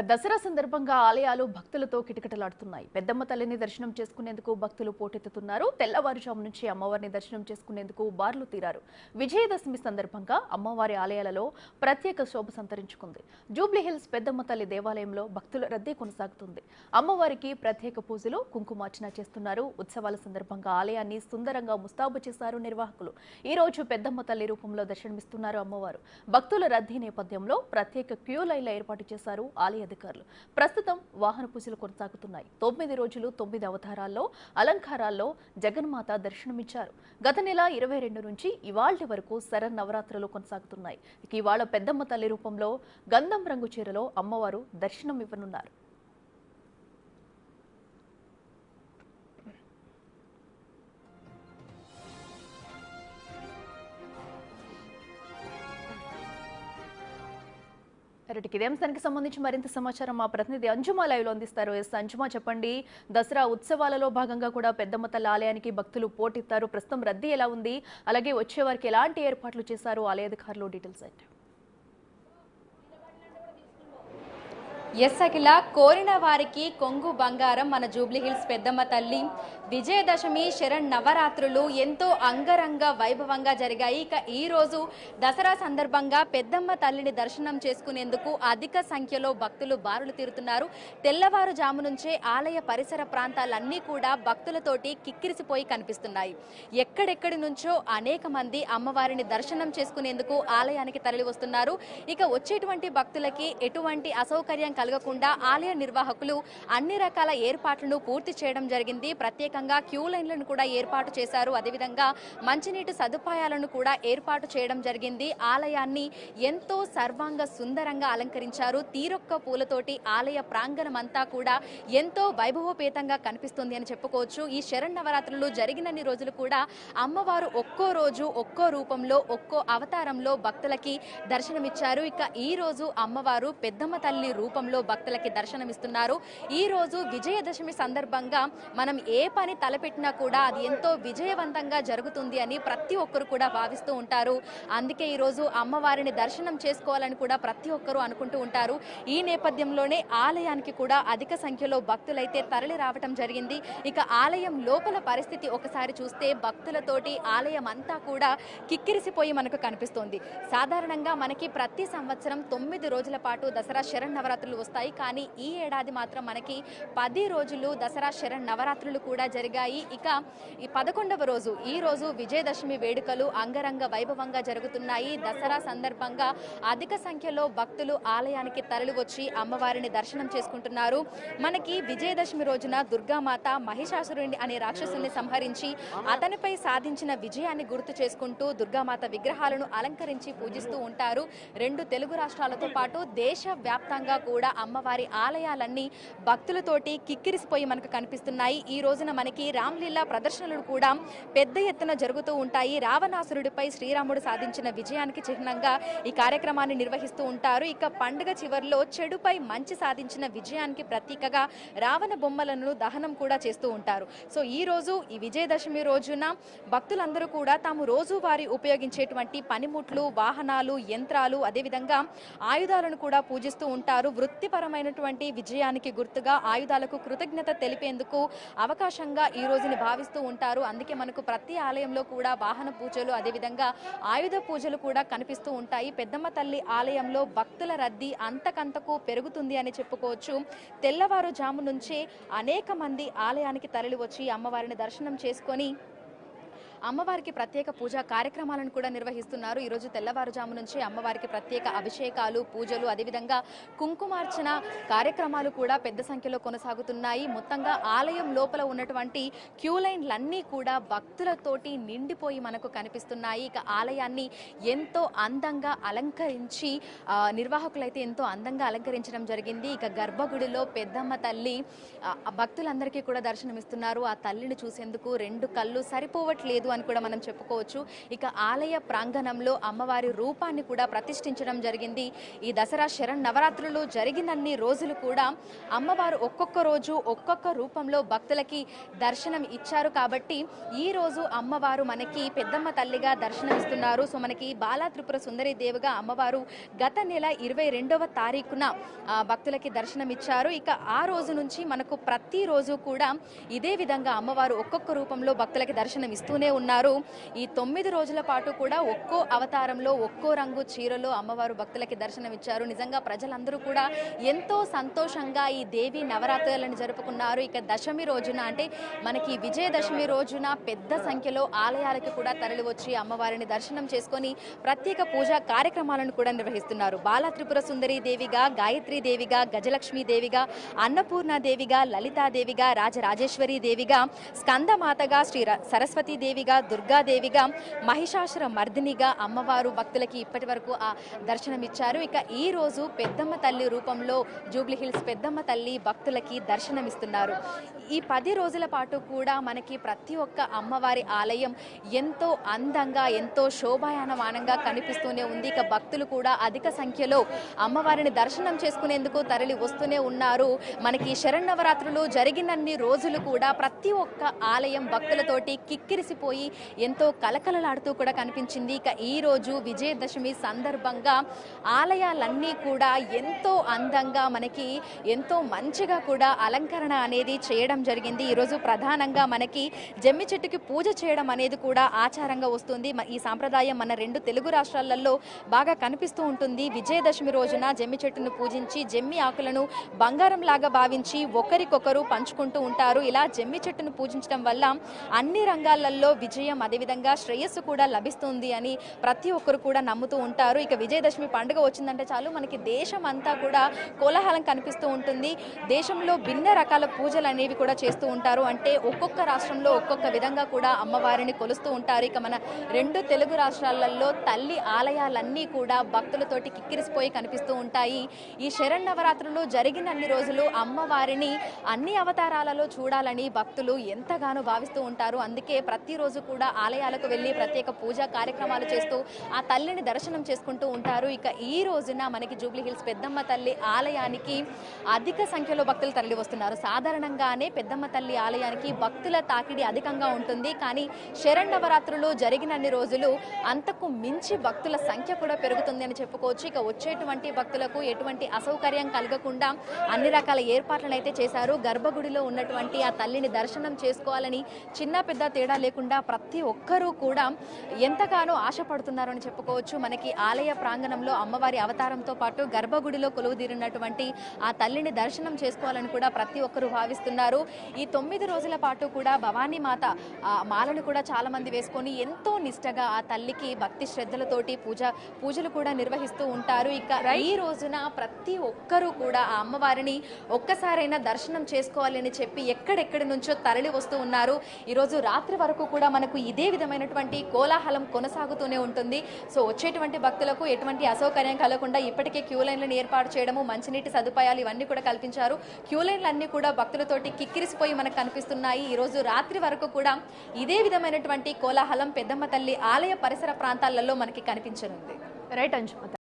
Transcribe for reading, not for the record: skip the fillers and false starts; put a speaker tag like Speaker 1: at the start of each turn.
Speaker 1: దసరా సందర్భంగా ఆలయాలు భక్తులతో కిటకిటలాడుతున్నాయి. పెద్దమ్మ తల్లిని దర్శనం చేసుకునేందుకు భక్తులు పోటెత్తుతున్నారు. తెల్లవారుజాము నుంచి అమ్మవారిని దర్శనం చేసుకునేందుకు బార్లు తీరారు. విజయదశమి సందర్భంగా అమ్మవారి ఆలయాలలో ప్రత్యేక శోభ సంతరించుకుంది. జూబ్లీహిల్స్ పెద్దమ్మ తల్లి దేవాలయంలో భక్తుల రద్దీ కొనసాగుతుంది. అమ్మవారికి ప్రత్యేక పూజలు, కుంకుమార్చన చేస్తున్నారు. ఉత్సవాల సందర్భంగా ఆలయాన్ని సుందరంగా ముస్తాబు చేశారు నిర్వాహకులు. ఈ రోజు పెద్దమ్మ తల్లి రూపంలో దర్శనమిస్తున్నారు అమ్మవారు. భక్తుల రద్దీ నేపథ్యంలో ప్రత్యేక క్యూ లైన్ల ఏర్పాటు చేశారు ఆలయ అధికారులు. ప్రస్తుతం వాహన పూజలు కొనసాగుతున్నాయి. 9 రోజులు 9 అవతారాల్లో అలంకారాల్లో జగన్మాత దర్శనమిచ్చారు. గత నెల 22 నుంచి ఇవాళ్టి వరకు శరన్నవరాత్రులు కొనసాగుతున్నాయి. ఇవాళ పెద్దమ్మ తల్లి రూపంలో గంధం రంగు చీరలో అమ్మవారు దర్శనం ఇవ్వనున్నారు. ఇదే అంశానికి సంబంధించి మరింత సమాచారం మా ప్రతినిధి అంజుమా లైవ్ లో అందిస్తారు. అంజుమా, చెప్పండి, దసరా ఉత్సవాలలో భాగంగా కూడా పెద్దమ్మ తల్లి ఆలయానికి భక్తులు పోటెత్తారు. ప్రస్తుతం రద్దీ ఎలా ఉంది, అలాగే వచ్చే వారికి ఎలాంటి ఏర్పాట్లు చేశారు ఆలయ అధికారులు, డీటెయిల్స్ ఏంటి?
Speaker 2: ఎస్ అఖిల, కోరిన వారికి కొంగు బంగారం. మన జూబ్లీహిల్స్ పెద్దమ్మ తల్లి విజయదశమి శరన్నవరాత్రులు ఎంతో అంగరంగ వైభవంగా జరిగాయి. ఇక ఈ రోజు దసరా సందర్భంగా పెద్దమ్మ తల్లిని దర్శనం చేసుకునేందుకు అధిక సంఖ్యలో భక్తులు బారులు తీరుతున్నారు. తెల్లవారుజాము నుంచే ఆలయ పరిసర ప్రాంతాలన్నీ కూడా భక్తులతోటి కిక్కిరిసిపోయి కనిపిస్తున్నాయి. ఎక్కడెక్కడి నుంచో అనేక మంది అమ్మవారిని దర్శనం చేసుకునేందుకు ఆలయానికి తరలి వస్తున్నారు. ఇక వచ్చేటువంటి భక్తులకి ఎటువంటి అసౌకర్యం కలగకుండా ఆలయ నిర్వాహకులు అన్ని రకాల ఏర్పాట్లను పూర్తి చేయడం జరిగింది. ప్రత్యేకంగా క్యూ లైన్లను కూడా ఏర్పాటు చేశారు. అదేవిధంగా మంచినీటి సదుపాయాలను కూడా ఏర్పాటు చేయడం జరిగింది. ఆలయాన్ని ఎంతో సర్వాంగ సుందరంగా అలంకరించారు. తీరొక్క పూలతోటి ఆలయ ప్రాంగణం అంతా కూడా ఎంతో వైభవోపేతంగా కనిపిస్తుంది అని చెప్పుకోవచ్చు. ఈ శరన్నవరాత్రులు జరిగినన్ని రోజులు కూడా అమ్మవారు ఒక్కో రోజు ఒక్కో రూపంలో ఒక్కో అవతారంలో భక్తులకి దర్శనమిచ్చారు. ఇక ఈ రోజు అమ్మవారు పెద్దమ్మ తల్లి రూపంలో భక్తులకి దర్శనమిస్తున్నారు. ఈ రోజు విజయదశమి సందర్భంగా మనం ఏ పని తలపెట్టినా కూడా అది ఎంతో విజయవంతంగా జరుగుతుంది అని ప్రతి ఒక్కరు కూడా భావిస్తూ ఉంటారు. అందుకే ఈ రోజు అమ్మవారిని దర్శనం చేసుకోవాలని కూడా ప్రతి ఒక్కరూ అనుకుంటూ ఉంటారు. ఈ నేపథ్యంలోనే ఆలయానికి కూడా అధిక సంఖ్యలో భక్తులైతే తరలి రావటం జరిగింది. ఇక ఆలయం లోపల పరిస్థితి ఒకసారి చూస్తే భక్తులతోటి ఆలయం అంతా కూడా కిక్కిరిసిపోయి మనకు కనిపిస్తోంది. సాధారణంగా మనకి ప్రతి సంవత్సరం 9 రోజుల పాటు దసరా శరన్నవరాత్రులు వస్తాయి. కానీ ఈ ఏడాది మాత్రం మనకి 10 రోజులు దసరా శరన్నవరాత్రులు కూడా జరిగాయి. ఇక ఈ 11వ రోజు ఈ రోజు విజయదశమి వేడుకలు అంగరంగ వైభవంగా జరుగుతున్నాయి. దసరా సందర్భంగా అధిక సంఖ్యలో భక్తులు ఆలయానికి తరలి వచ్చి అమ్మవారిని దర్శనం చేసుకుంటున్నారు. మనకి విజయదశమి రోజున దుర్గామాత మహిషాసురుని అనే రాక్షసుని సంహరించి అతనిపై సాధించిన విజయాన్ని గుర్తు చేసుకుంటూ దుర్గామాత విగ్రహాలను అలంకరించి పూజిస్తూ ఉంటారు. 2 తెలుగు రాష్ట్రాలతో పాటు దేశవ్యాప్తంగా కూడా అమ్మవారి ఆలయాలన్నీ భక్తులతోటి కిక్కిరిసిపోయి మనకు కనిపిస్తున్నాయి. ఈ రోజున మనకి రామ్లీలా ప్రదర్శనలు కూడా పెద్ద ఎత్తున జరుగుతూ ఉంటాయి. రావణాసురుడిపై శ్రీరాముడు సాధించిన విజయానికి చిహ్నంగా ఈ కార్యక్రమాన్ని నిర్వహిస్తూ ఉంటారు. ఇక పండుగ చివరిలో చెడుపై మంచి సాధించిన విజయానికి ప్రతీకగా రావణ బొమ్మలను దహనం కూడా చేస్తూ ఉంటారు. సో ఈ రోజు ఈ విజయదశమి రోజున భక్తులందరూ కూడా తాము రోజువారీ ఉపయోగించేటువంటి పనిముట్లు, వాహనాలు, యంత్రాలు, అదేవిధంగా ఆయుధాలను కూడా పూజిస్తూ ఉంటారు. వృత్తిపరమైనటువంటి విజయానికి గుర్తుగా ఆయుధాలకు కృతజ్ఞత తెలిపేందుకు అవకాశంగా ఈ రోజుని భావిస్తూ ఉంటారు. అందుకే మనకు ప్రతి ఆలయంలో కూడా వాహన పూజలు, అదేవిధంగా ఆయుధ పూజలు కూడా కనిపిస్తూ ఉంటాయి. పెద్దమ్మ తల్లి ఆలయంలో భక్తుల రద్దీ అంతకంతకు పెరుగుతుంది అని చెప్పుకోవచ్చు. తెల్లవారుజాము నుంచే అనేక మంది ఆలయానికి తరలి వచ్చి అమ్మవారిని దర్శనం చేసుకొని అమ్మవారికి ప్రత్యేక పూజా కార్యక్రమాలను కూడా నిర్వహిస్తున్నారు. ఈరోజు తెల్లవారుజాము నుంచి అమ్మవారికి ప్రత్యేక అభిషేకాలు, పూజలు, అదేవిధంగా కుంకుమార్చన కార్యక్రమాలు కూడా పెద్ద సంఖ్యలో కొనసాగుతున్నాయి. మొత్తంగా ఆలయం లోపల ఉన్నటువంటి క్యూ లైన్లన్నీ కూడా భక్తులతోటి నిండిపోయి మనకు కనిపిస్తున్నాయి. ఇక ఆలయాన్ని ఎంతో అందంగా అలంకరించి నిర్వాహకులైతే ఎంతో అందంగా అలంకరించడం జరిగింది. ఇక గర్భగుడిలో పెద్దమ్మ తల్లి భక్తులందరికీ కూడా దర్శనమిస్తున్నారు. ఆ తల్లిని చూసేందుకు 2 కళ్ళు సరిపోవట్లేదు. లేదు అని కూడా మనం చెప్పుకోవచ్చు. ఇక ఆలయ ప్రాంగణంలో అమ్మవారి రూపాన్ని కూడా ప్రతిష్ఠించడం జరిగింది. ఈ దసరా శరన్నవరాత్రులు జరిగినన్ని రోజులు కూడా అమ్మవారు ఒక్కొక్క రోజు ఒక్కొక్క రూపంలో భక్తులకి దర్శనం ఇచ్చారు. కాబట్టి ఈ రోజు అమ్మవారు మనకి పెద్దమ్మ తల్లిగా దర్శనమిస్తున్నారు. సో మనకి బాలా త్రిపుర సుందరి దేవిగా అమ్మవారు గత నెల 22వ తారీఖున భక్తులకి దర్శనం ఇచ్చారు. ఇక ఆ రోజు నుంచి మనకు ప్రతిరోజు కూడా ఇదే విధంగా అమ్మవారు ఒక్కొక్క రూపంలో భక్తులకి దర్శనం ఇస్తూనే ఉన్నారు. ఈ 9 రోజుల పాటు కూడా ఒక్కో అవతారంలో ఒక్కో రంగు చీరలో అమ్మవారు భక్తులకి దర్శనం ఇచ్చారు. నిజంగా ప్రజలందరూ కూడా ఎంతో సంతోషంగా ఈ దేవి నవరాత్రులను జరుపుకున్నారు. ఇక దశమి రోజున అంటే మనకి విజయదశమి రోజున పెద్ద సంఖ్యలో ఆలయాలకు కూడా తరలి వచ్చి అమ్మవారిని దర్శనం చేసుకొని ప్రత్యేక పూజా కార్యక్రమాలను కూడా నిర్వహిస్తున్నారు. బాలా త్రిపుర సుందరి దేవిగా, గాయత్రీ దేవిగా, గజలక్ష్మీ దేవిగా, అన్నపూర్ణ దేవిగా, లలితాదేవిగా, రాజరాజేశ్వరి దేవిగా, స్కందమాతగా, శ్రీ సరస్వతీ దేవిగా, దుర్గాదేవిగా, మహిషాసుర మర్దినిగా అమ్మవారు భక్తులకి ఇప్పటి వరకు ఆ దర్శనం ఇచ్చారు. ఇక ఈ రోజు పెద్దమ్మ తల్లి రూపంలో జూబ్లీ హిల్స్ పెద్దమ్మ తల్లి భక్తులకి దర్శనమిస్తున్నారు. ఈ 10 రోజుల పాటు కూడా మనకి ప్రతి ఒక్క అమ్మవారి ఆలయం ఎంతో అందంగా, ఎంతో శోభాయానమానంగా కనిపిస్తూనే ఉంది. ఇక భక్తులు కూడా అధిక సంఖ్యలో అమ్మవారిని దర్శనం చేసుకునేందుకు తరలి వస్తూనే ఉన్నారు. మనకి శరన్నవరాత్రులు జరిగినన్ని రోజులు కూడా ప్రతి ఒక్క ఆలయం భక్తులతోటి కిక్కిరిసిపోయి ఎంతో కలకలలాడుతూ కూడా కనిపించింది. ఇక ఈ రోజు విజయదశమి సందర్భంగా ఆలయాలన్నీ కూడా ఎంతో అందంగా మనకి ఎంతో మంచిగా కూడా అలంకరణ అనేది చేయడం జరిగింది. ఈరోజు ప్రధానంగా మనకి జమ్మి చెట్టుకి పూజ చేయడం అనేది కూడా ఆచారంగా వస్తుంది. ఈ సాంప్రదాయం మన 2 తెలుగు రాష్ట్రాలలో బాగా కనిపిస్తూ ఉంటుంది. విజయదశమి రోజున జమ్మి చెట్టును పూజించి జమ్మి ఆకులను బంగారం లాగా భావించి ఒకరికొకరు పంచుకుంటూ ఉంటారు. ఇలా జమ్మి చెట్టును పూజించడం వల్ల అన్ని రంగాలలో విజయం, అదేవిధంగా శ్రేయస్సు కూడా లభిస్తుంది అని ప్రతి ఒక్కరు కూడా నమ్ముతూ ఉంటారు. ఇక విజయదశమి పండుగ వచ్చిందంటే చాలు మనకి దేశం అంతా కూడా కోలాహలం కనిపిస్తూ ఉంటుంది. దేశంలో భిన్న రకాల పూజలు అనేవి కూడా చేస్తూ ఉంటారు. అంటే ఒక్కొక్క రాష్ట్రంలో ఒక్కొక్క విధంగా కూడా అమ్మవారిని కొలుస్తూ ఉంటారు. ఇక మన 2 తెలుగు రాష్ట్రాలలో తల్లి ఆలయాలన్నీ కూడా భక్తులతోటి కిక్కిరిసిపోయి కనిపిస్తూ ఉంటాయి. ఈ శరన్నవరాత్రులు జరిగినన్ని రోజులు అమ్మవారిని అన్ని అవతారాలలో చూడాలని భక్తులు ఎంతగానో భావిస్తూ ఉంటారు. అందుకే ప్రతిరోజు కూడా ఆలయాలకు వెళ్ళి ప్రత్యేక పూజా కార్యక్రమాలు చేస్తూ ఆ తల్లిని దర్శనం చేసుకుంటూ ఉంటారు. ఇక ఈ రోజున మనకి జూబ్లీ హిల్స్ పెద్దమ్మ తల్లి ఆలయానికి అధిక సంఖ్యలో భక్తులు తరలి వస్తున్నారు. సాధారణంగానే పెద్దమ్మ తల్లి ఆలయానికి భక్తుల తాకిడి అధికంగా ఉంటుంది. కానీ శరన్నవరాత్రులు జరిగినన్ని రోజులు అంతకు మించి భక్తుల సంఖ్య కూడా పెరుగుతుంది అని చెప్పుకోవచ్చు. ఇక వచ్చేటువంటి భక్తులకు ఎటువంటి అసౌకర్యం కలగకుండా అన్ని రకాల ఏర్పాట్లను అయితే చేశారు. గర్భగుడిలో ఉన్నటువంటి ఆ తల్లిని దర్శనం చేసుకోవాలని చిన్న పెద్ద తేడా లేకుండా ప్రతి ఒక్కరూ కూడా ఎంతగానో ఆశపడుతున్నారు అని చెప్పుకోవచ్చు. మనకి ఆలయ ప్రాంగణంలో అమ్మవారి అవతారంతో పాటు గర్భగుడిలో కొలువుదీరినటువంటి ఆ తల్లిని దర్శనం చేసుకోవాలని కూడా ప్రతి ఒక్కరూ భావిస్తున్నారు. ఈ 9 రోజుల పాటు కూడా భవానీ మాత మాలను కూడా చాలా మంది వేసుకొని ఎంతో నిష్టగా ఆ తల్లికి భక్తి శ్రద్ధలతోటి పూజలు కూడా నిర్వహిస్తూ ఉంటారు. ఇక ఈ రోజున ప్రతి ఒక్కరూ కూడా ఆ అమ్మవారిని ఒక్కసారైనా దర్శనం చేసుకోవాలని చెప్పి ఎక్కడెక్కడి నుంచో తరలి వస్తూ ఉన్నారు. ఈరోజు రాత్రి వరకు కూడా మనకు ఇదే విధమైనటువంటి కోలాహలం కొనసాగుతూనే ఉంటుంది. సో వచ్చేటువంటి భక్తులకు ఎటువంటి అసౌకర్యం కలగకుండా ఇప్పటికే క్యూ లైన్లను ఏర్పాటు చేయడము, మంచినీటి సదుపాయాలు ఇవన్నీ కూడా కల్పించారు. క్యూ లైన్లు అన్ని కూడా భక్తులతోటి కిక్కిరిసిపోయి మనకు కనిపిస్తున్నాయి. ఈరోజు రాత్రి వరకు కూడా ఇదే విధమైనటువంటి కోలాహలం పెద్దమ్మ తల్లి ఆలయ పరిసర ప్రాంతాలలో మనకి కనిపించనుంది.
Speaker 1: రైట్ అంజు.